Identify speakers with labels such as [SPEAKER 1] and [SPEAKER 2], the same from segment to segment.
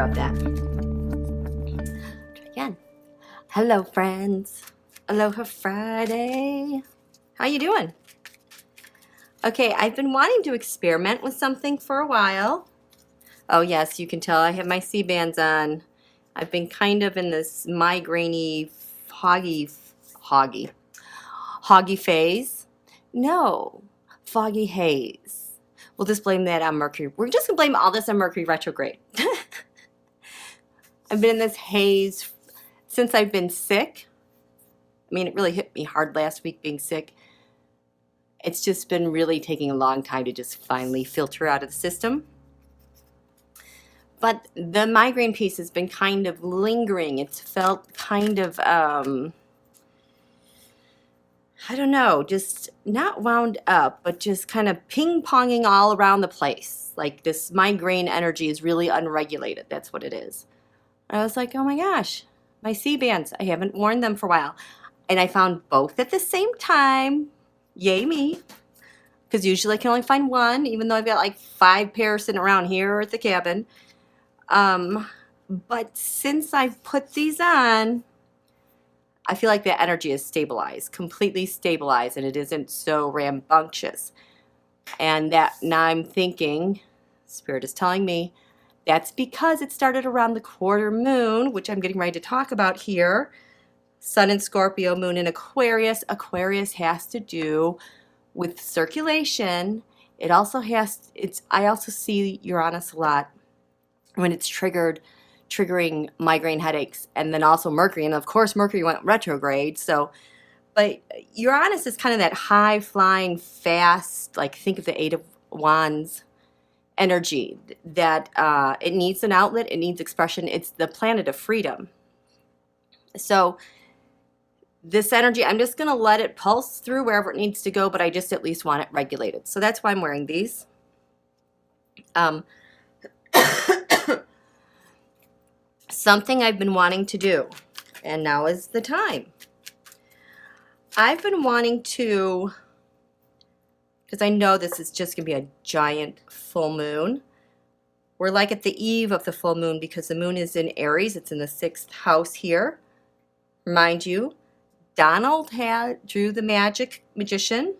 [SPEAKER 1] about that. Try again. Hello, friends. Aloha Friday. How you doing? Okay, I've been wanting to experiment with something for a while. Oh yes, you can tell I have my C-bands on. I've been kind of in this migraine-y, hoggy phase. No, foggy haze. We'll just blame that on Mercury. We're just going to blame all this on Mercury retrograde. I've been in this haze since I've been sick. I mean, it really hit me hard last week being sick. It's just been really taking a long time to just finally filter out of the system. But the migraine piece has been kind of lingering. It's felt kind of, I don't know, just not wound up, but just kind of ping-ponging all around the place. Like this migraine energy is really unregulated. That's what it is. I was like, oh my gosh, my C-bands, I haven't worn them for a while. And I found both at the same time. Yay me. Because usually I can only find one, even though I've got like 5 pairs sitting around here at the cabin. But since I've put these on, I feel like the energy is stabilized, completely stabilized, and it isn't so rambunctious. And that now I'm thinking, Spirit is telling me, that's because it started around the quarter moon, which I'm getting ready to talk about here. Sun in Scorpio, moon in Aquarius. Aquarius has to do with circulation. It also has, I also see Uranus a lot when it's triggering migraine headaches, and then also Mercury, and of course Mercury went retrograde. So, but Uranus is kind of that high flying, fast, like think of the 8 of Wands energy that it needs an outlet, it needs expression. It's the planet of freedom. So this energy, I'm just going to let it pulse through wherever it needs to go, but I just at least want it regulated. So that's why I'm wearing these. Something I've been wanting to do, and now is the time. I've been wanting to, because I know this is just going to be a giant full moon. We're like at the eve of the full moon because the moon is in Aries. It's in the 6th house here. Remind you, Donald drew the magic magician.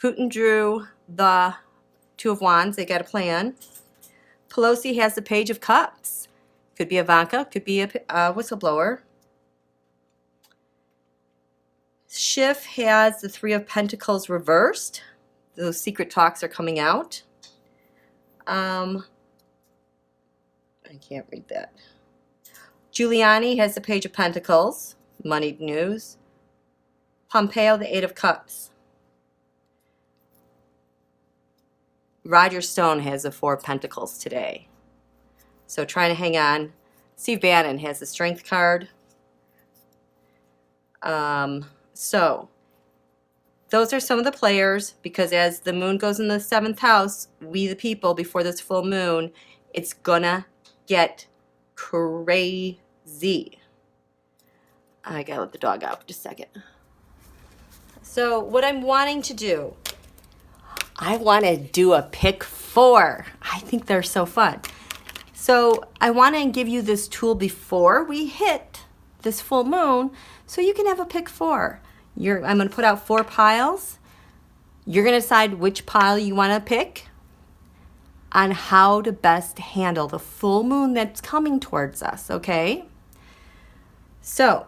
[SPEAKER 1] Putin drew the 2 of Wands. They got a plan. Pelosi has the Page of Cups. Could be Ivanka, could be a whistleblower. Schiff has the 3 of Pentacles reversed. Those secret talks are coming out. I can't read that. Giuliani has the Page of Pentacles, moneyed news. Pompeo, the 8 of Cups. Roger Stone has the 4 of Pentacles today. So trying to hang on. Steve Bannon has the Strength card. So those are some of the players, because as the moon goes in the 7th house, we the people, before this full moon, it's gonna get crazy. I gotta let the dog out for just a second. So what I'm wanting to do, I want to do a pick 4. I think they're so fun. So I want to give you this tool before we hit this full moon so you can have a pick 4. I'm going to put out 4 piles. You're going to decide which pile you want to pick on how to best handle the full moon that's coming towards us, okay? So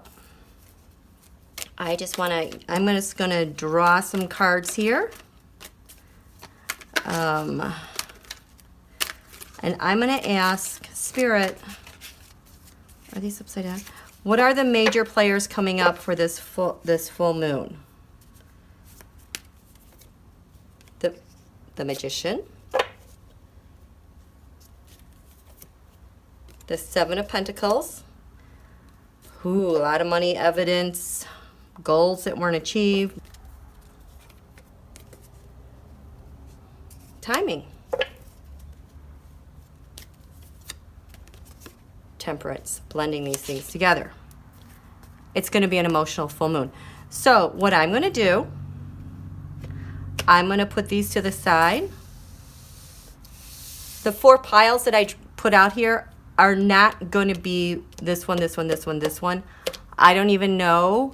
[SPEAKER 1] I'm just going to draw some cards here. And I'm going to ask Spirit, are these upside down? What are the major players coming up for this full moon? The Magician, the 7 of Pentacles. Ooh, a lot of money, evidence, goals that weren't achieved. Timing. Temperance, blending these things together. It's going to be an emotional full moon. So what I'm going to do, I'm going to put these to the side. The 4 piles that I put out here are not going to be this one, this one, this one, this one. I don't even know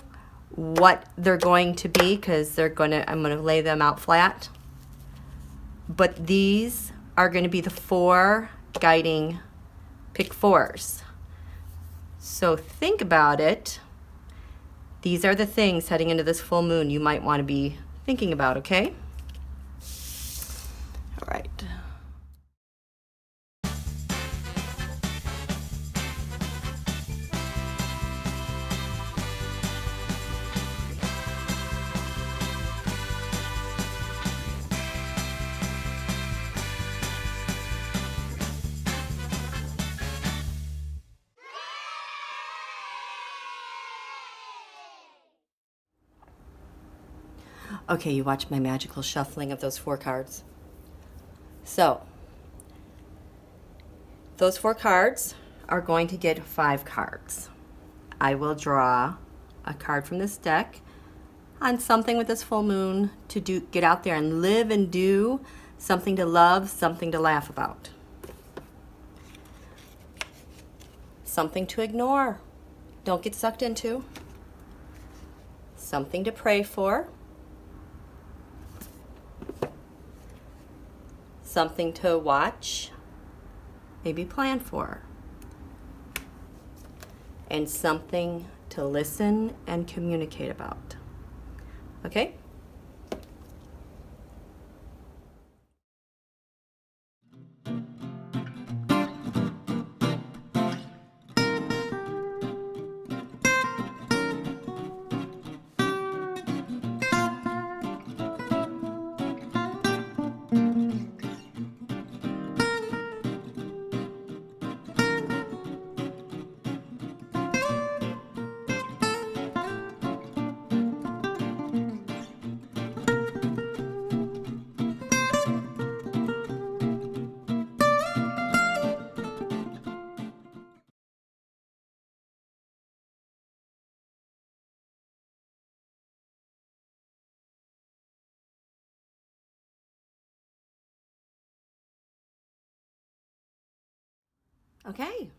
[SPEAKER 1] what they're going to be because I'm going to lay them out flat. But these are going to be the 4 guiding pick 4s. So think about it. These are the things heading into this full moon you might want to be thinking about, okay? All right. Okay, you watch my magical shuffling of those 4 cards. So, those 4 cards are going to get 5 cards. I will draw a card from this deck on something with this full moon to get out there and live and do something to love, something to laugh about. Something to ignore, don't get sucked into. Something to pray for. Something to watch, maybe plan for, and something to listen and communicate about. Okay? Okay.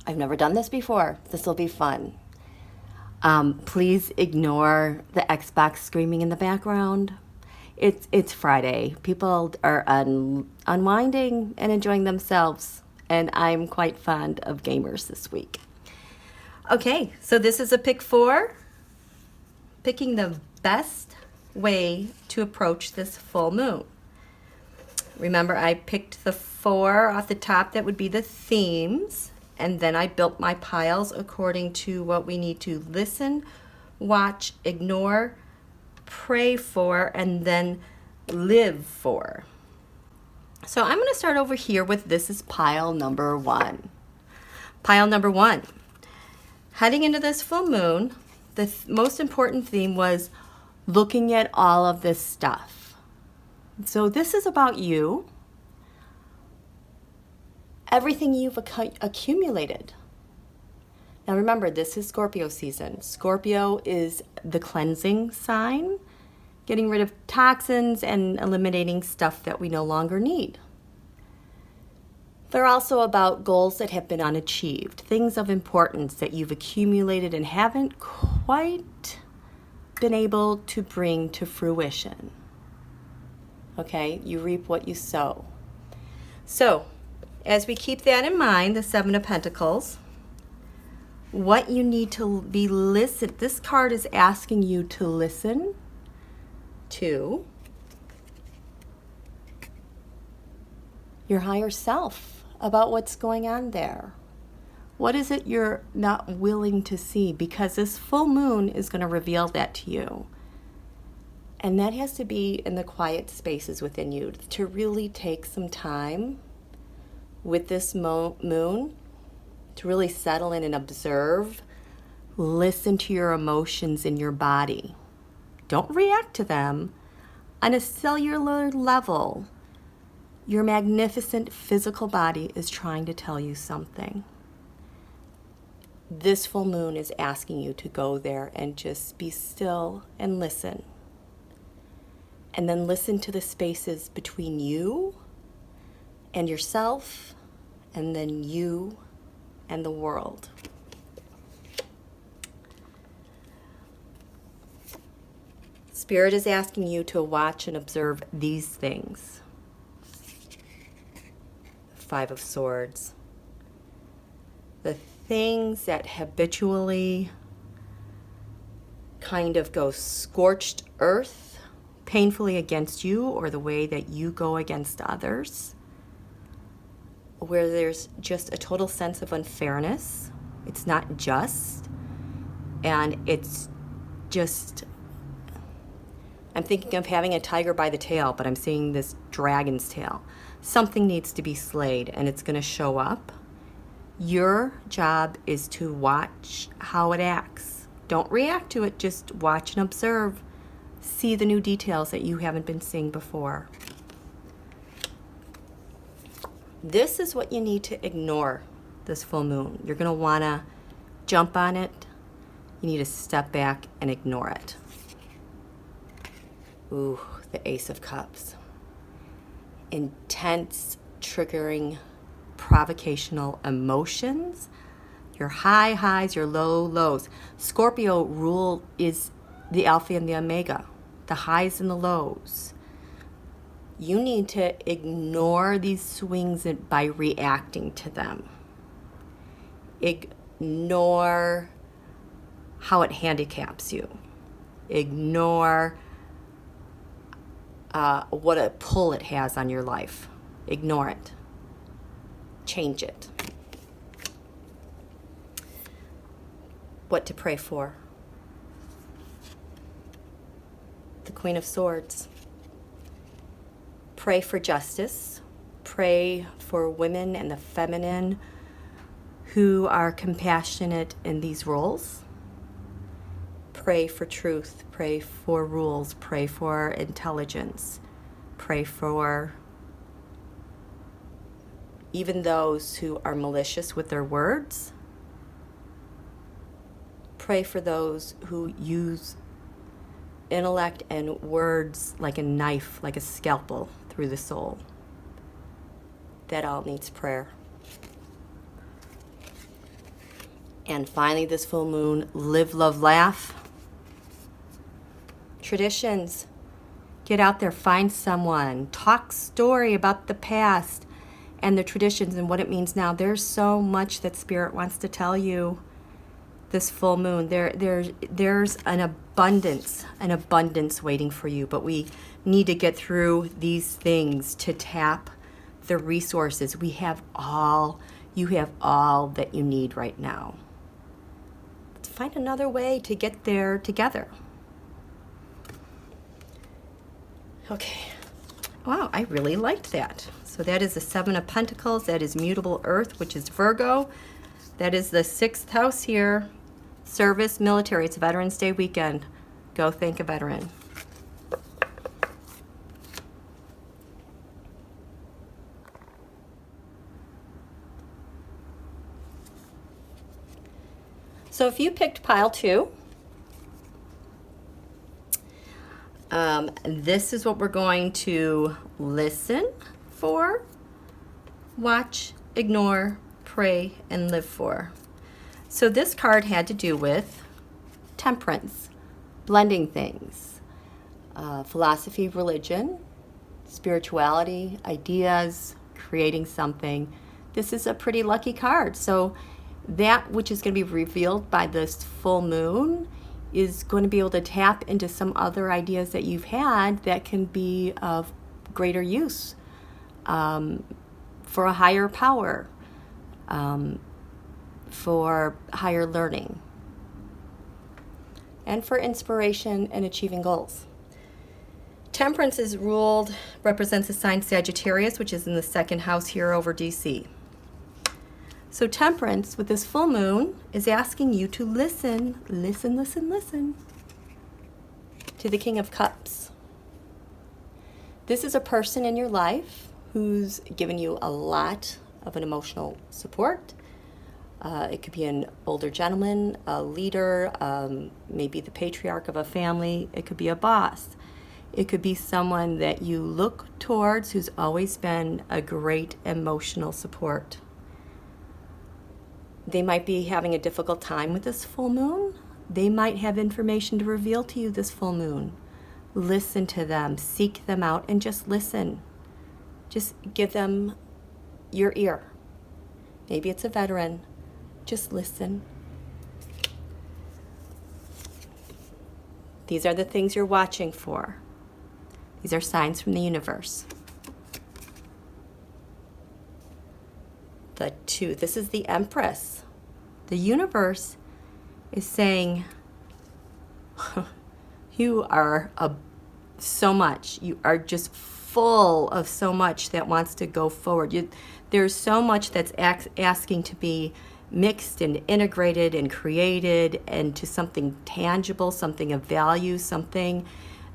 [SPEAKER 1] I've never done this before. This will be fun. Please ignore the Xbox screaming in the background. It's Friday. People are unwinding and enjoying themselves, and I'm quite fond of gamers this week. Okay, so this is a pick 4, picking the best way to approach this full moon. Remember, I picked the 4 off the top that would be the themes, and then I built my piles according to what we need to listen, watch, ignore, pray for, and then live for. So I'm going to start over here with this is pile number 1. Pile number 1. Heading into this full moon, the most important theme was looking at all of this stuff. So this is about you, everything you've accumulated. Now remember, this is Scorpio season. Scorpio is the cleansing sign, getting rid of toxins and eliminating stuff that we no longer need. They're also about goals that have been unachieved, things of importance that you've accumulated and haven't quite been able to bring to fruition. Okay, you reap what you sow. So, as we keep that in mind, the 7 of Pentacles, what you need to be this card is asking you to listen to your higher self about what's going on there. What is it you're not willing to see? Because this full moon is going to reveal that to you. And that has to be in the quiet spaces within you to really take some time with this moon to really settle in and observe, listen to your emotions in your body. Don't react to them. On a cellular level, your magnificent physical body is trying to tell you something. This full moon is asking you to go there and just be still and listen. And then listen to the spaces between you and yourself, and then you and the world. Spirit is asking you to watch and observe these things. Five of Swords. The things that habitually kind of go scorched earth, painfully against you, or the way that you go against others, where there's just a total sense of unfairness. It's not just, and it's just, I'm thinking of having a tiger by the tail, but I'm seeing this dragon's tail. Something needs to be slayed, and it's going to show up. Your job is to watch how it acts. Don't react to it, just watch and observe. See the new details that you haven't been seeing before. This is what you need to ignore this full moon. You're going to want to jump on it. You need to step back and ignore it. Ooh, the Ace of Cups. Intense, triggering, provocational emotions. Your high highs, your low lows. Scorpio rule is the Alpha and the Omega, the highs and the lows. You need to ignore these swings by reacting to them. Ignore how it handicaps you. Ignore what a pull it has on your life. Ignore it. Change it. What to pray for? The Queen of Swords. Pray for justice. Pray for women and the feminine who are compassionate in these roles. Pray for truth. Pray for rules. Pray for intelligence. Pray for even those who are malicious with their words. Pray for those who use intellect and words like a knife, like a scalpel through the soul. That all needs prayer. And finally, this full moon, live, love, laugh. Traditions. Get out there, find someone, talk story about the past and the traditions and what it means now. There's so much that Spirit wants to tell you this full moon. There's an abundance waiting for you, but we need to get through these things to tap the resources. You have all that you need right now. Let's find another way to get there together. Okay. Wow, I really liked that. So that is the Seven of Pentacles. That is mutable earth, which is Virgo. That is the 6th house here. Service, military. It's Veterans Day weekend. Go thank a veteran. So if you picked pile 2, this is what we're going to listen for, watch, ignore, pray, and live for. So this card had to do with temperance, blending things, philosophy, religion, spirituality, ideas, creating something. This is a pretty lucky card. So that which is going to be revealed by this full moon is going to be able to tap into some other ideas that you've had that can be of greater use for a higher power, for higher learning, and for inspiration and achieving goals. Temperance represents the sign Sagittarius, which is in the 2nd house here over DC. So Temperance, with this full moon, is asking you to listen to the King of Cups. This is a person in your life who's given you a lot of an emotional support. It could be an older gentleman, a leader, maybe the patriarch of a family. It could be a boss. It could be someone that you look towards who's always been a great emotional support. They might be having a difficult time with this full moon. They might have information to reveal to you this full moon. Listen to them, seek them out, and just listen. Just give them your ear. Maybe it's a veteran. Just listen. These are the things you're watching for. These are signs from the universe. The 2. This is the Empress. The universe is saying, you are so much. You are just full of so much that wants to go forward. There's so much that's asking to be mixed and integrated and created into something tangible, something of value, something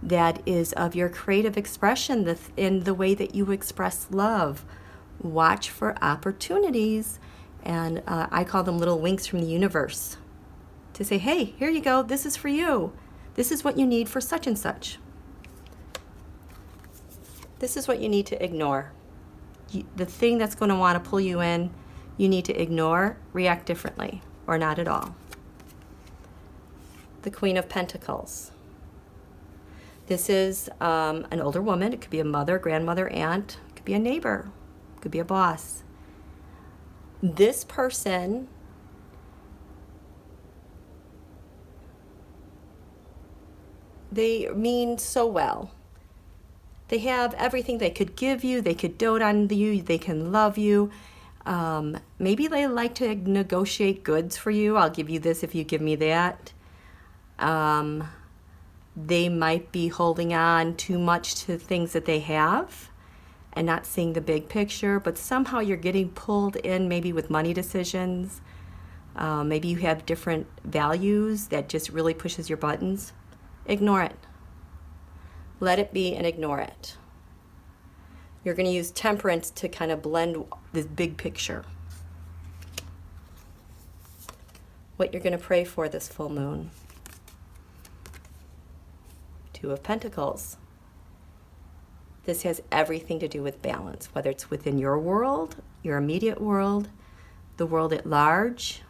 [SPEAKER 1] that is of your creative expression in the way that you express love. Watch for opportunities, and I call them little winks from the universe to say, hey, here you go, this is for you. This is what you need for such and such. This is what you need to ignore. The thing that's going to want to pull you in, you need to ignore, react differently, or not at all. The Queen of Pentacles. This is an older woman. It could be a mother, grandmother, aunt. It could be a neighbor. It could be a boss. This person they mean so well. They have everything they could give you. They could dote on you. They can love you. Maybe they like to negotiate goods for you. I'll give you this if you give me that. They might be holding on too much to things that they have and not seeing the big picture, but somehow you're getting pulled in maybe with money decisions. Maybe you have different values that just really pushes your buttons. Ignore it. Let it be and ignore it. You're going to use temperance to kind of blend this big picture. What you're going to pray for this full moon. 2 of Pentacles. This has everything to do with balance, whether it's within your world, your immediate world, the world at large.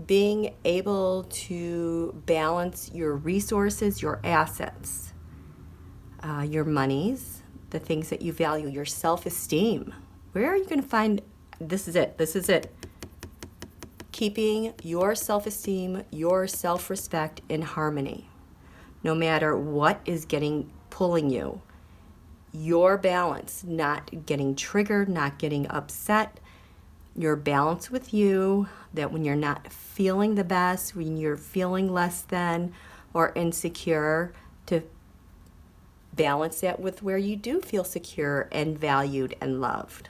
[SPEAKER 1] Being able to balance your resources, your assets, your monies, the things that you value, your self-esteem. Where are you going to find, this is it. Keeping your self-esteem, your self-respect in harmony. No matter what is pulling you. Your balance, not getting triggered, not getting upset. Your balance with you, that when you're not feeling the best, when you're feeling less than or insecure, to balance that with where you do feel secure and valued and loved.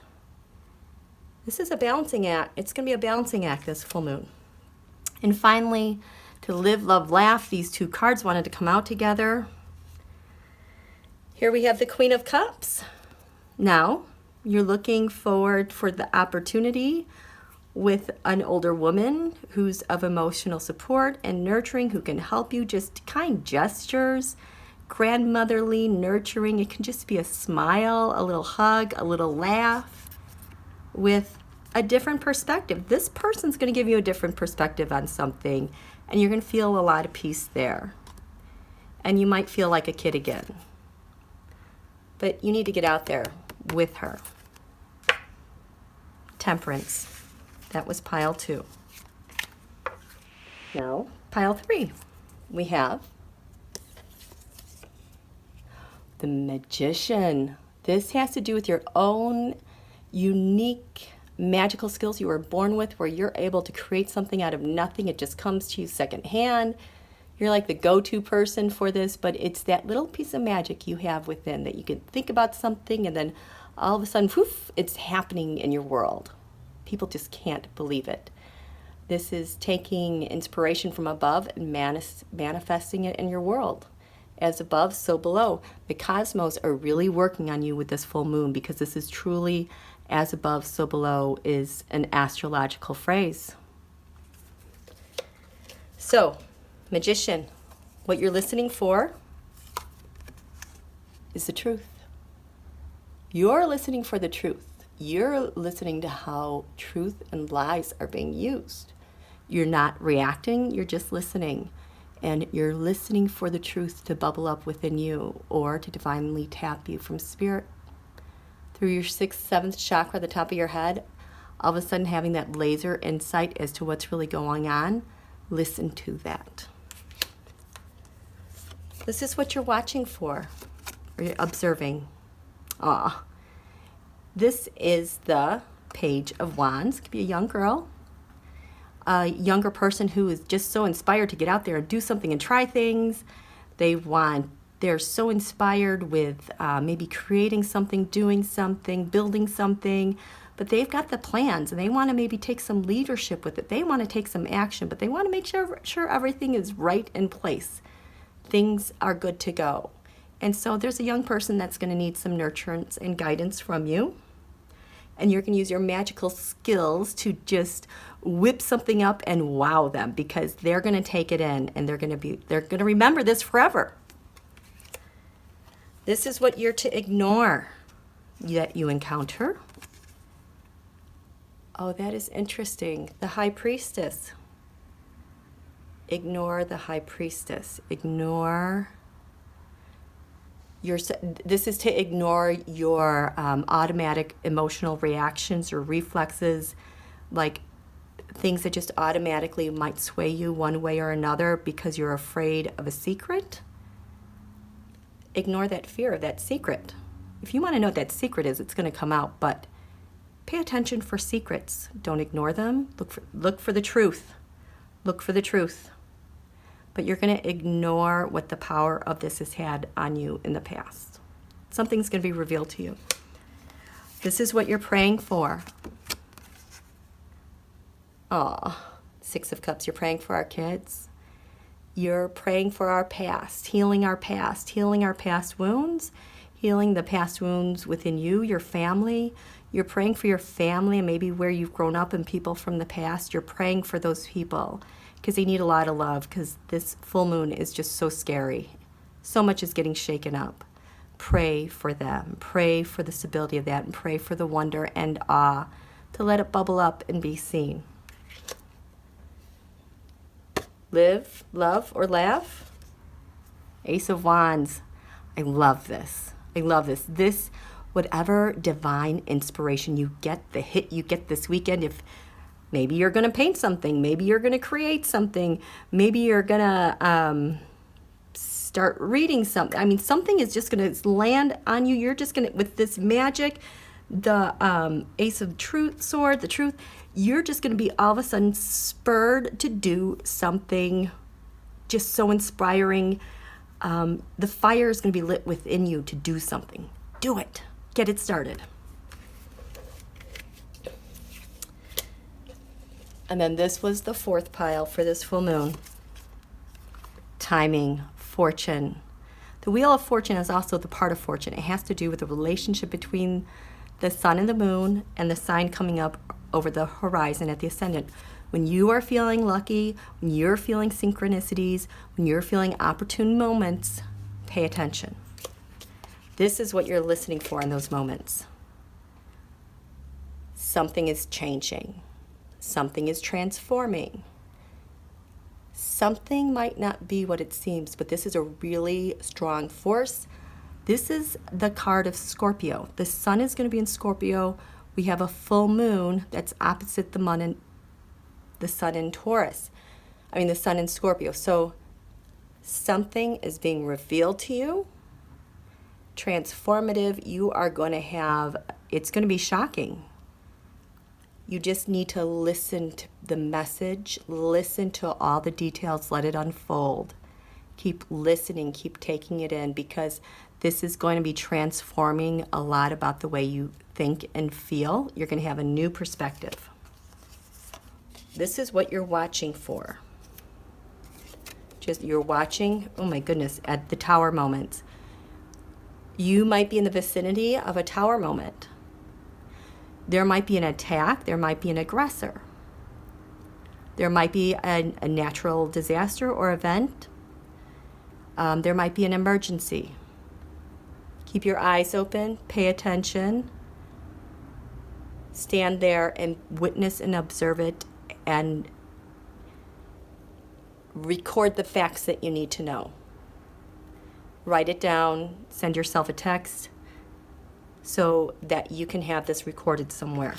[SPEAKER 1] This is a balancing act. It's going to be a balancing act this full moon. And finally, to live, love, laugh, these 2 cards wanted to come out together. Here we have the Queen of Cups. Now, you're looking forward for the opportunity with an older woman who's of emotional support and nurturing, who can help you, just kind gestures, grandmotherly, nurturing. It can just be a smile, a little hug, a little laugh with a different perspective. This person's going to give you a different perspective on something, and you're going to feel a lot of peace there. And you might feel like a kid again. But you need to get out there with her. Temperance. That was pile 2. Now, pile 3. We have the Magician. This has to do with your own unique magical skills you were born with, where you're able to create something out of nothing. It just comes to you secondhand. You're like the go-to person for this, but it's that little piece of magic you have within that you can think about something and then all of a sudden, poof, it's happening in your world. People just can't believe it. This is taking inspiration from above and manifesting it in your world. As above, so below. The cosmos are really working on you with this full moon, because this is truly as above, so below is an astrological phrase. So, Magician, What you're listening for is the truth. You're listening for the truth. You're listening to how truth and lies are being used. You're not reacting, you're just listening. And you're listening for the truth to bubble up within you or to divinely tap you from spirit through your 6th, 7th chakra, the top of your head, all of a sudden having that laser insight as to what's really going on. Listen to that. This is what you're watching for, or you're observing. This is the Page of Wands. It could be a young girl, a younger person who is just so inspired to get out there and do something and try things. They're so inspired with maybe creating something, doing something, building something, but they've got the plans and they want to maybe take some leadership with it. They want to take some action, but they want to make sure everything is right in place. Things are good to go. And so there's a young person that's going to need some nurturance and guidance from you. And you're going to use your magical skills to just whip something up and wow them, because they're going to take it in and they're going to remember this forever. This is what you're to ignore that you encounter. Oh, that is interesting. The High Priestess. Ignore the High Priestess. This is to ignore your automatic emotional reactions or reflexes, like things that just automatically might sway you one way or another because you're afraid of a secret. Ignore that fear of that secret. If you want to know what that secret is, it's going to come out, but pay attention for secrets. Don't ignore them. Look for the truth. Look for the truth. But you're going to ignore what the power of this has had on you in the past. Something's going to be revealed to you. This is what you're praying for. Six of Cups. You're praying for our kids. You're praying for our past, healing our past wounds, healing the past wounds within you, your family. You're praying for your family and maybe where you've grown up and people from the past. You're praying for those people because they need a lot of love, because this full moon is just so scary. So much is getting shaken up. Pray for them. Pray for the stability of that, and pray for the wonder and awe to let it bubble up and be seen. Live, love, or laugh. Ace of Wands. I love this. This, whatever divine inspiration you get, the hit you get this weekend, if maybe you're going to paint something, maybe you're going to create something, maybe you're going to start reading something. I mean, something is just going to land on you. You're just going to, with this magic, the Ace of Sword, the truth, you're just going to be all of a sudden spurred to do something just so inspiring. The fire is going to be lit within you to do something. Do it. Get it started. And then this was the 4th pile for this full moon. Timing, fortune. The Wheel of Fortune is also the part of fortune. It has to do with the relationship between the sun and the moon and the sign coming up over the horizon at the ascendant. When you are feeling lucky, when you're feeling synchronicities, when you're feeling opportune moments, pay attention. This is what you're listening for in those moments. Something is changing. Something is transforming. Something might not be what it seems, but this is a really strong force. This is the card of Scorpio. The sun is going to be in Scorpio. We have a full moon that's opposite the sun in Taurus. The sun in Scorpio. So something is being revealed to you. Transformative. You are going to have, it's going to be shocking. You just need to listen to the message, listen to all the details, let it unfold. Keep listening, keep taking it in, because this is going to be transforming a lot about the way you think and feel. You're going to have a new perspective. This is what you're watching for. You're watching, oh my goodness, at the tower moments. You might be in the vicinity of a tower moment. There might be an attack. There might be an aggressor. There might be a natural disaster or event. There might be an emergency. Keep your eyes open, pay attention, stand there and witness and observe it, and record the facts that you need to know. Write it down, send yourself a text so that you can have this recorded somewhere.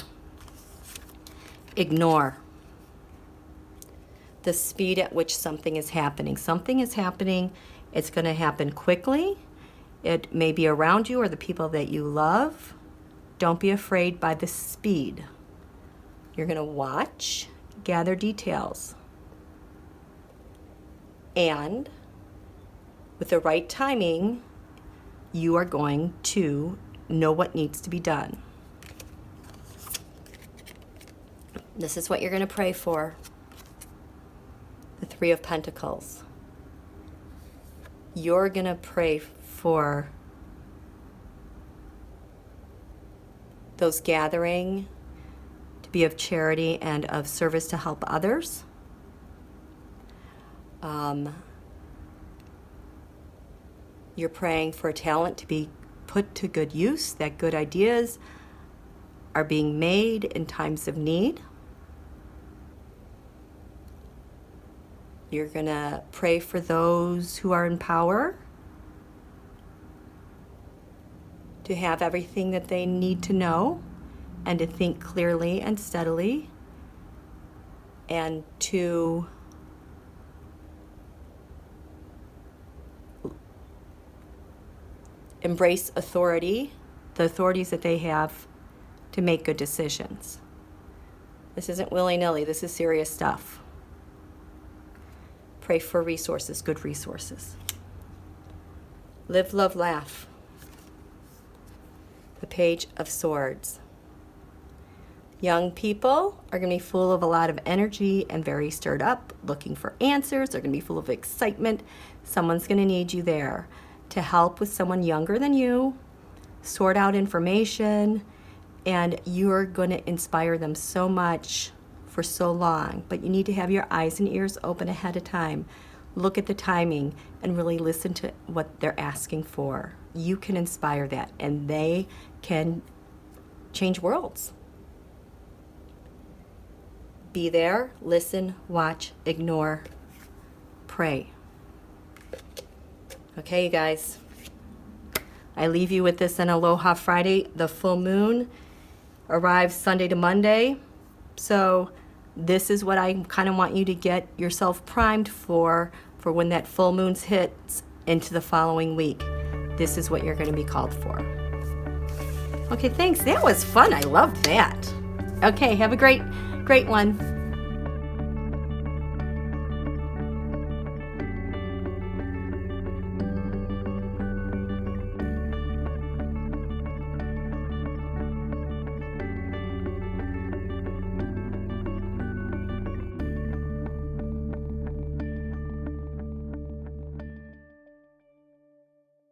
[SPEAKER 1] Ignore the speed at which something is happening. Something is happening. It's going to happen quickly. It may be around you or the people that you love. Don't be afraid by the speed. You're going to watch, gather details. And with the right timing, you are going to know what needs to be done. This is what you're going to pray for. The Three of Pentacles. You're going to pray for those gathering to be of charity and of service to help others. You're praying for talent to be put to good use, that good ideas are being made in times of need. You're going to pray for those who are in power to have everything that they need to know and to think clearly and steadily, and to embrace authority, the authorities that they have to make good decisions. This isn't willy-nilly, this is serious stuff. Pray for resources, good resources. Live, love, laugh. The Page of Swords. Young people are going to be full of a lot of energy and very stirred up, looking for answers. They're going to be full of excitement. Someone's going to need you there to help with someone younger than you, sort out information, and you're going to inspire them so much for so long. But you need to have your eyes and ears open ahead of time. Look at the timing and really listen to what they're asking for. You can inspire that, and they can change worlds. Be there, listen, watch, ignore, pray. Okay, you guys. I leave you with this on Aloha Friday. The full moon arrives Sunday to Monday. So this is what I kind of want you to get yourself primed for when that full moon hits into the following week. This is what you're going to be called for. Okay, thanks. That was fun. I loved that. Okay, have a great one.